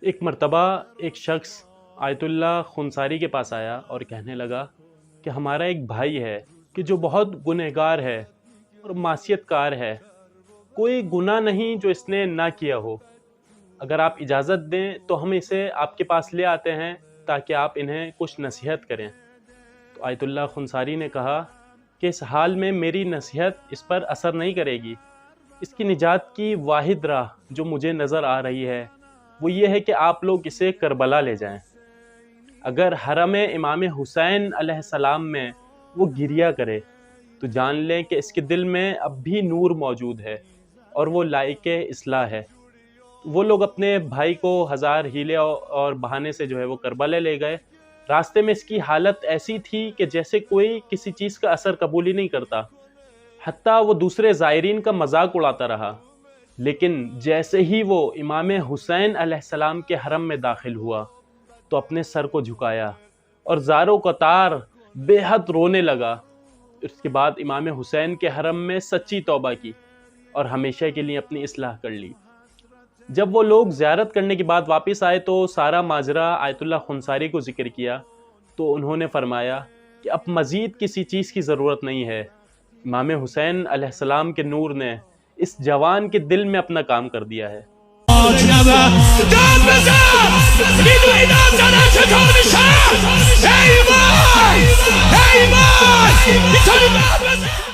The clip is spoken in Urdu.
ایک مرتبہ ایک شخص آیت اللہ خنصاری کے پاس آیا اور کہنے لگا کہ ہمارا ایک بھائی ہے کہ جو بہت گنہگار ہے اور معصیت کار ہے، کوئی گناہ نہیں جو اس نے نہ کیا ہو، اگر آپ اجازت دیں تو ہم اسے آپ کے پاس لے آتے ہیں تاکہ آپ انہیں کچھ نصیحت کریں۔ تو آیت اللہ خنصاری نے کہا کہ اس حال میں میری نصیحت اس پر اثر نہیں کرے گی، اس کی نجات کی واحد راہ جو مجھے نظر آ رہی ہے وہ یہ ہے کہ آپ لوگ اسے کربلا لے جائیں۔ اگر حرم امام حسین علیہ السلام میں وہ گریہ کرے تو جان لیں کہ اس کے دل میں اب بھی نور موجود ہے اور وہ لائق اصلاح ہے۔ وہ لوگ اپنے بھائی کو ہزار ہیلے اور بہانے سے جو ہے وہ کربلا لے گئے۔ راستے میں اس کی حالت ایسی تھی کہ جیسے کوئی کسی چیز کا اثر قبول ہی نہیں کرتا، حتیٰ وہ دوسرے زائرین کا مذاق اڑاتا رہا۔ لیکن جیسے ہی وہ امام حسین علیہ السلام کے حرم میں داخل ہوا تو اپنے سر کو جھکایا اور زارو قطار بے حد رونے لگا۔ اس کے بعد امام حسین کے حرم میں سچی توبہ کی اور ہمیشہ کے لیے اپنی اصلاح کر لی۔ جب وہ لوگ زیارت کرنے کے بعد واپس آئے تو سارا ماجرا آیت اللہ خنصاری کو ذکر کیا تو انہوں نے فرمایا کہ اب مزید کسی چیز کی ضرورت نہیں ہے، امام حسین علیہ السلام کے نور نے اس جوان کے دل میں اپنا کام کر دیا ہے۔ Hey, boy! Hey, boy!